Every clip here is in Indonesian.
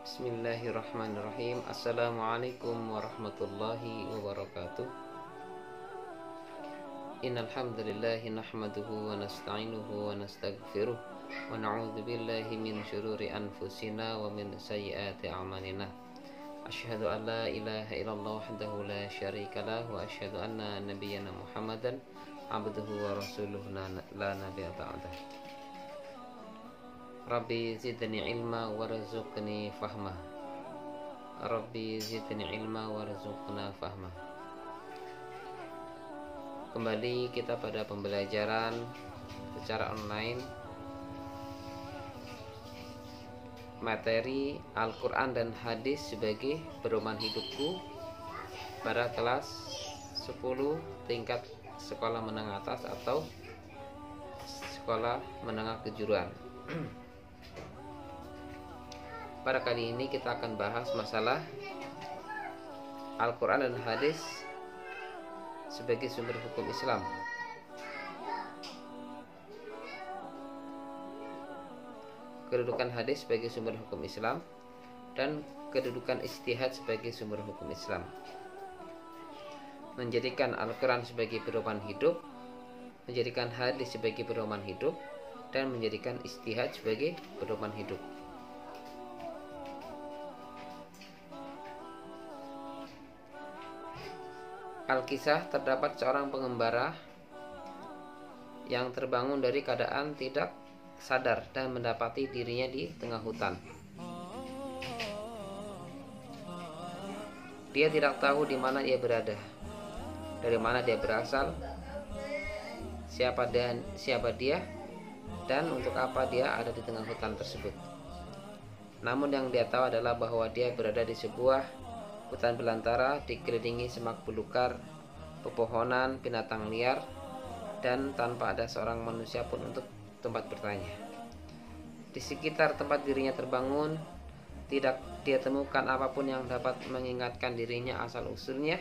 Bismillahirrahmanirrahim. Assalamualaikum warahmatullahi wabarakatuh. Innal hamdalillah nahmaduhu wa nasta'inuhu wa nastaghfiruh wa na'udzu billahi min syururi anfusina wa min sayyiati a'malina. Asyhadu an la ilaha illallah wahdahu la syarika lah wa asyhadu anna nabiyyana Muhammadan abduhu wa rasuluhu la nabiyya ba'dah. Rabbi zidni ilma warzuqni fahma. Rabbi zidni ilma warzuqna fahma. Kembali kita pada pembelajaran secara online materi Al-Quran dan Hadis sebagai pedoman hidupku pada kelas 10 tingkat sekolah menengah atas atau sekolah menengah kejuruan. Pada kali ini kita akan bahas masalah Al-Quran dan Hadis sebagai sumber hukum Islam. Kedudukan hadis sebagai sumber hukum Islam dan kedudukan ijtihad sebagai sumber hukum Islam. Menjadikan Al-Quran sebagai pedoman hidup, menjadikan hadis sebagai pedoman hidup, dan menjadikan ijtihad sebagai pedoman hidup. Al-Kisah terdapat seorang pengembara yang terbangun dari keadaan tidak sadar dan mendapati dirinya di tengah hutan. Dia tidak tahu di mana ia berada, dari mana dia berasal, siapa dia, dan untuk apa dia ada di tengah hutan tersebut. Namun yang dia tahu adalah bahwa dia berada di sebuah hutan belantara dikelilingi semak belukar, pepohonan, binatang liar, dan tanpa ada seorang manusia pun untuk tempat bertanya. Di sekitar tempat dirinya terbangun, tidak dia temukan apapun yang dapat mengingatkan dirinya asal usulnya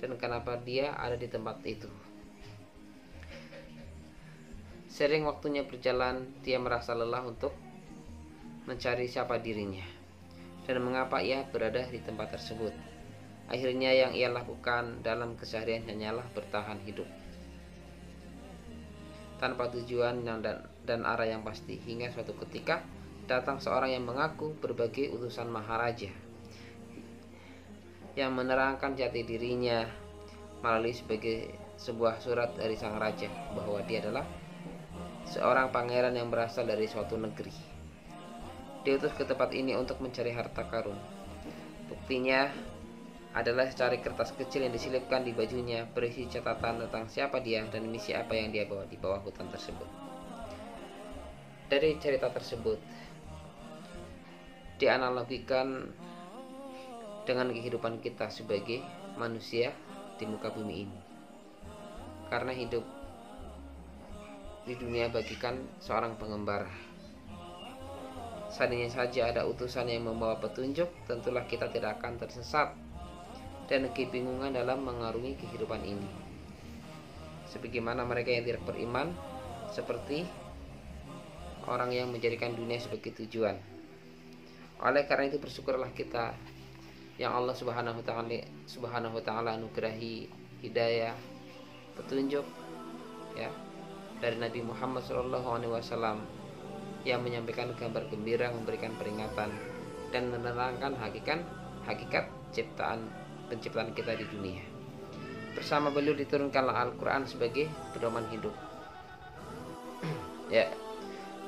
dan kenapa dia ada di tempat itu. Sering waktunya berjalan, dia merasa lelah untuk mencari siapa dirinya dan mengapa ia berada di tempat tersebut. Akhirnya yang ia lakukan dalam keseharian hanyalah bertahan hidup tanpa tujuan dan arah yang pasti, hingga suatu ketika datang seorang yang mengaku berbagai utusan maharaja yang menerangkan jati dirinya melalui sebagai sebuah surat dari sang raja bahwa dia adalah seorang pangeran yang berasal dari suatu negeri. Diutus ke tempat ini untuk mencari harta karun. Buktinya adalah secari kertas kecil yang diselipkan di bajunya berisi catatan tentang siapa dia dan misi apa yang dia bawa di bawah hutan tersebut. Dari cerita tersebut dianalogikan dengan kehidupan kita sebagai manusia di muka bumi ini. Karena hidup di dunia bagikan seorang pengembara. Seandainya saja ada utusan yang membawa petunjuk, tentulah kita tidak akan tersesat dan kebingungan dalam mengarungi kehidupan ini. Sebagaimana mereka yang tidak beriman, seperti orang yang menjadikan dunia sebagai tujuan. Oleh karena itu bersyukurlah kita yang Allah Subhanahu wa taala anugerahi hidayah, petunjuk ya dari Nabi Muhammad SAW yang menyampaikan kabar gembira, memberikan peringatan dan menerangkan hakikat penciptaan kita di dunia. Bersama beliau diturunkanlah Al-Quran sebagai pedoman hidup. Ya,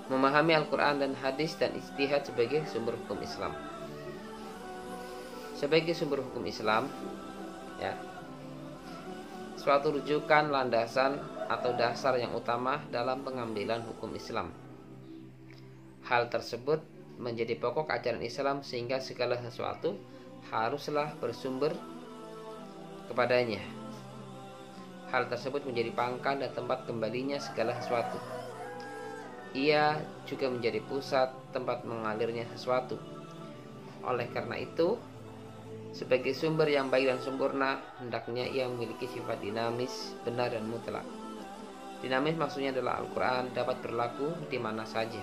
memahami Al-Quran dan hadis dan ijtihad sebagai sumber hukum Islam. Sebagai sumber hukum Islam, ya, suatu rujukan, landasan atau dasar yang utama dalam pengambilan hukum Islam. Hal tersebut menjadi pokok ajaran Islam sehingga segala sesuatu haruslah bersumber kepadanya. Hal tersebut menjadi pangkal dan tempat kembalinya segala sesuatu. Ia juga menjadi pusat tempat mengalirnya sesuatu. Oleh karena itu, sebagai sumber yang baik dan sempurna, hendaknya ia memiliki sifat dinamis, benar dan mutlak. Dinamis maksudnya adalah Al-Quran dapat berlaku di mana saja,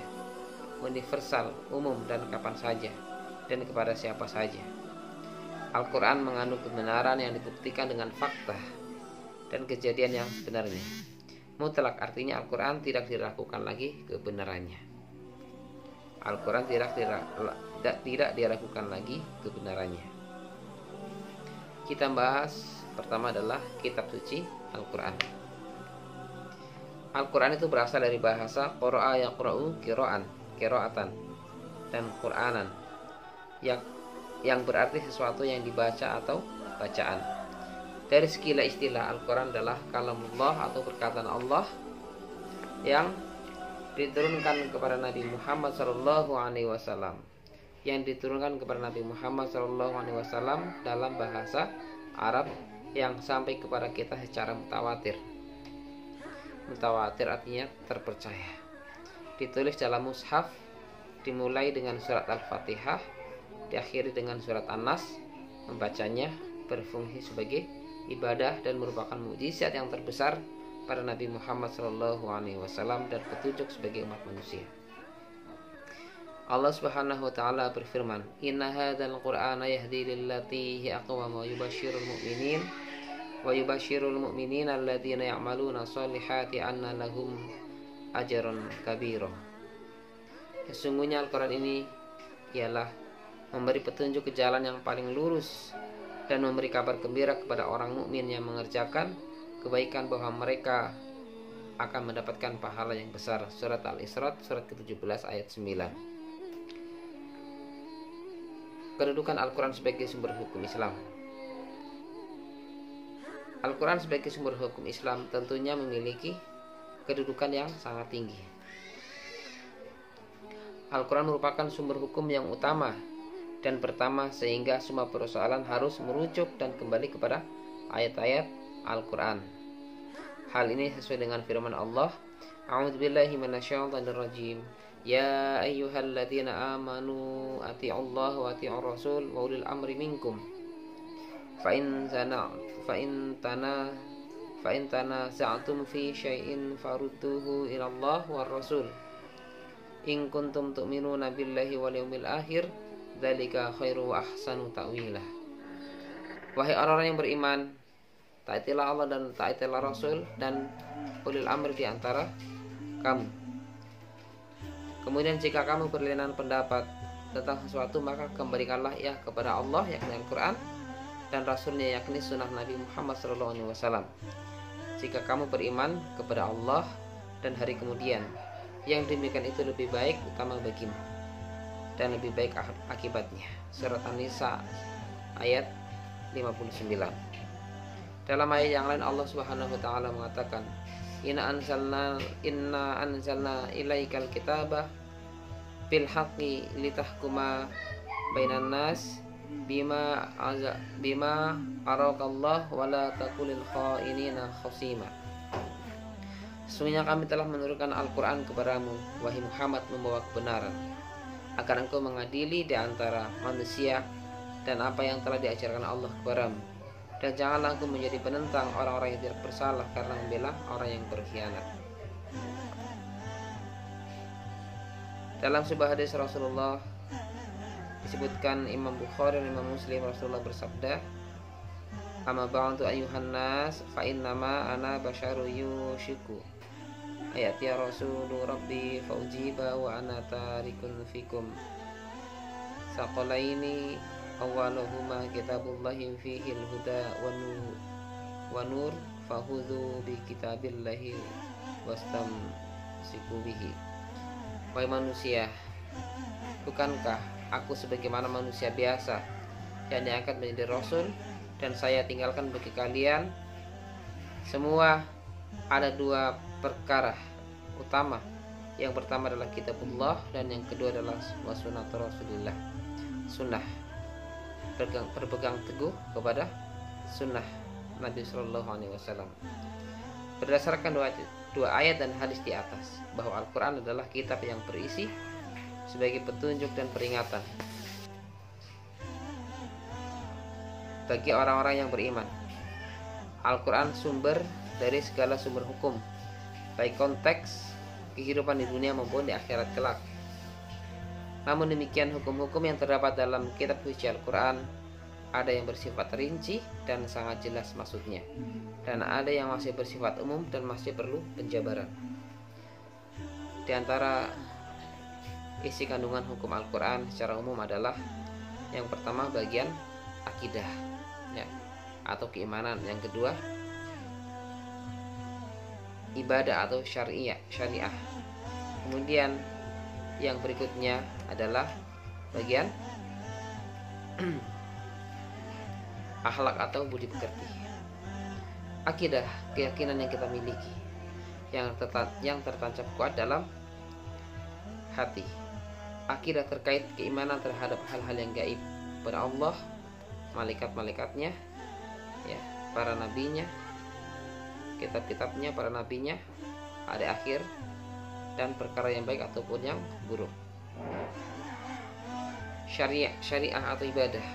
universal, umum dan kapan saja. dan kepada siapa saja. Al-Quran mengandung kebenaran yang dibuktikan dengan fakta dan kejadian yang sebenarnya. Mutlak artinya Al-Quran tidak diragukan lagi kebenarannya. Al-Quran tidak diragukan lagi kebenarannya. Kita bahas pertama adalah kitab suci Al-Quran. Al-Quran itu berasal dari bahasa qara'a yaqra'u qira'atan dan Qur'anan yang berarti sesuatu yang dibaca atau bacaan. Dari segi istilah, Al-Quran adalah kalamullah atau perkataan Allah yang diturunkan kepada Nabi Muhammad SAW, yang diturunkan kepada Nabi Muhammad SAW dalam bahasa Arab yang sampai kepada kita secara mutawatir. Mutawatir artinya terpercaya. Ditulis dalam mushaf, dimulai dengan surat Al-Fatihah, diakhiri dengan surat An-Nas. Membacanya berfungsi sebagai ibadah dan merupakan mukjizat yang terbesar pada Nabi Muhammad SAW dan petunjuk sebagai umat manusia. Allah Subhanahu wa taala berfirman, "Inna hadzal Qur'ana yahdi lillati hi aqwam wa yubashshirul mu'minina alladziina ya'maluna shalihati anna lahum ajran kabira." Sesungguhnya Al-Quran ini ialah memberi petunjuk ke jalan yang paling lurus dan memberi kabar gembira kepada orang mukmin yang mengerjakan kebaikan bahwa mereka akan mendapatkan pahala yang besar. Surat Al-Isra surat ke-17 ayat 9. Kedudukan Al-Quran sebagai sumber hukum Islam. Al-Quran sebagai sumber hukum Islam tentunya memiliki kedudukan yang sangat tinggi. Al-Quran merupakan sumber hukum yang utama dan pertama, sehingga semua persoalan harus merujuk dan kembali kepada ayat-ayat Al-Quran. Hal ini sesuai dengan firman Allah, A'udzubillahi minasyaitonirrajim. Ya ayyuhalladzina amanu ati'ullaha wa ati'ur rasul wa ulil amri minkum. Fa in tanaza'tum fi syai'in farudduhu ila Allah war rasul. In kuntum tu'minuna billahi wal yawmil akhir, dzalika khairu wa ahsanu ta'wila. Wahai orang-orang yang beriman, taatilah Allah dan taatilah Rasul dan ulil amri di antara kamu. Kemudian jika kamu berlainan pendapat tentang sesuatu, maka kembalikanlah ia kepada Allah, yakni Al-Quran, dan Rasulnya, yakni sunnah Nabi Muhammad SAW. Jika kamu beriman kepada Allah dan hari kemudian, yang demikian itu lebih baik utama bagimu dan lebih baik akibatnya. Surat An-Nisa ayat 59. Dalam ayat yang lain Allah Subhanahu wa taala mengatakan, Inna anzalna ilaikal kitaba bil haqqi litahkuma bainan nas bima arakallah wa la takunil khainina khasima. Sesungguhnya kami telah menurunkan Al-Quran kepadamu, wahai Muhammad, membawa kebenaran, agar engkau mengadili di antara manusia dan apa yang telah diajarkan Allah kepadamu. Dan janganlah engkau menjadi penentang orang-orang yang tidak bersalah karena membela orang yang berkhianat. Dalam sebuah hadis Rasulullah disebutkan Imam Bukhari dan Imam Muslim, Rasulullah bersabda, "Amma ba'du ayyuhan nas fa innama ana basyaru yushiku ayat ya Rasulu Rabbi fa ujiba wa ana tarikun fikum saqalaini awaluhuma kitabullahi fihi al-huda wa nur fahudhu bi kitabillahi wastamsiku bihi." Wahai manusia, bukankah aku sebagaimana manusia biasa yang diangkat menjadi rasul, dan saya tinggalkan bagi kalian semua ada dua perkara utama. Yang pertama adalah kitabullah dan yang kedua adalah sunnah Rasulullah. Sunnah, berpegang teguh kepada sunnah Nabi Shallallahu Alaihi Wasallam. Berdasarkan dua ayat dan hadis di atas, bahwa Al-Quran adalah kitab yang berisi sebagai petunjuk dan peringatan bagi orang-orang yang beriman. Al-Quran sumber dari segala sumber hukum, baik konteks kehidupan di dunia maupun di akhirat kelak. Namun demikian, hukum-hukum yang terdapat dalam kitab suci Al-Quran ada yang bersifat rinci dan sangat jelas maksudnya, dan ada yang masih bersifat umum dan masih perlu penjabaran. Di antara isi kandungan hukum Al-Quran secara umum adalah yang pertama bagian akidah, ya, atau keimanan. Yang kedua ibadah atau syariah. Kemudian yang berikutnya adalah bagian akhlak atau budi pekerti. Akidah, keyakinan yang kita miliki yang tertancap kuat dalam hati. Akidah terkait keimanan terhadap hal-hal yang gaib, pada Allah, malaikat-malaikatnya, ya, para nabinya, kitab-kitabnya, para nabinya, hari akhir, dan perkara yang baik ataupun yang buruk. Syariah atau ibadah,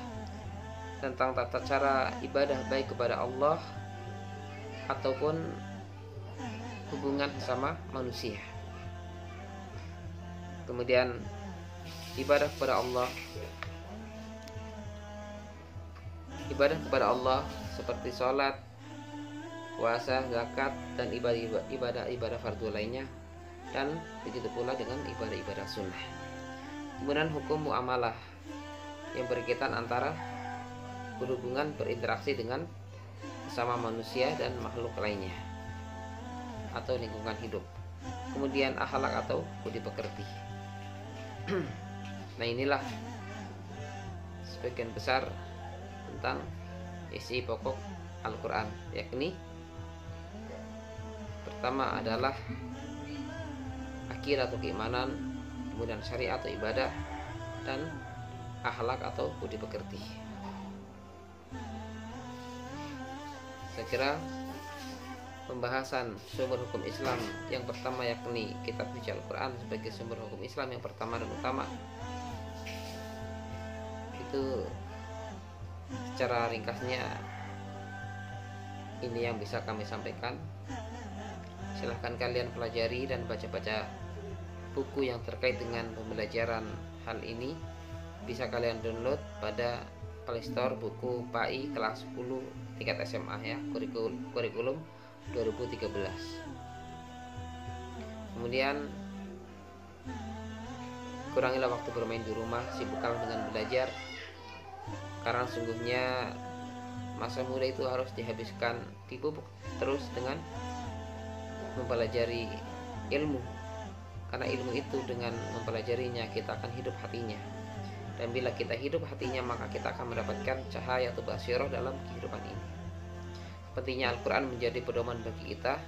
tentang tata cara ibadah baik kepada Allah ataupun hubungan sama manusia. Kemudian ibadah kepada Allah seperti sholat, puasa, zakat, dan ibadah fardu lainnya, dan begitu pula dengan ibadah-ibadah sunnah. Kemudian hukum muamalah yang berkaitan antara berhubungan berinteraksi dengan sesama manusia dan makhluk lainnya atau lingkungan hidup. Kemudian akhlak atau budi pekerti. Nah, inilah sebagian besar tentang isi pokok Al-Quran, yakni pertama adalah akidah atau keimanan, kemudian syariat atau ibadah, dan akhlak atau budi pekerti. Saya kira pembahasan sumber hukum Islam yang pertama, yakni kitab suci Al-Quran sebagai sumber hukum Islam yang pertama dan utama, itu secara ringkasnya ini yang bisa kami sampaikan. Silahkan kalian pelajari dan baca-baca buku yang terkait dengan pembelajaran hal ini. Bisa kalian download pada Play Store buku PAI kelas 10 tingkat SMA, ya, kurikulum 2013. Kemudian kurangilah waktu bermain di rumah, sibuklah dengan belajar, karena sungguhnya masa muda itu harus dihabiskan dipupuk terus dengan mempelajari ilmu, karena ilmu itu dengan mempelajarinya kita akan hidup hatinya, dan bila kita hidup hatinya maka kita akan mendapatkan cahaya atau basyirah dalam kehidupan ini. Pentingnya Al-Quran menjadi pedoman bagi kita,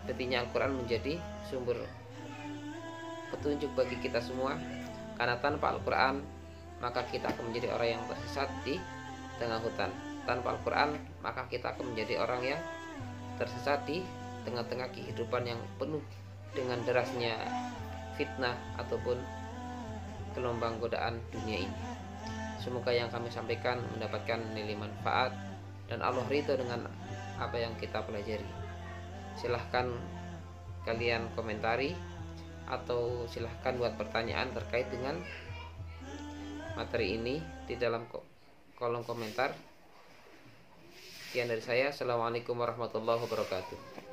pentingnya Al-Quran menjadi sumber petunjuk bagi kita semua, karena tanpa Al-Quran maka kita akan menjadi orang yang tersesat di tengah hutan. Tanpa Al-Quran maka kita akan menjadi orang yang tersesat di tengah-tengah kehidupan yang penuh dengan derasnya fitnah ataupun gelombang godaan dunia ini. Semoga yang kami sampaikan mendapatkan nilai manfaat dan Allah ridho dengan apa yang kita pelajari. Silahkan kalian komentari atau silahkan buat pertanyaan terkait dengan materi ini di dalam kolom komentar. Sekian dari saya. Assalamualaikum warahmatullahi wabarakatuh.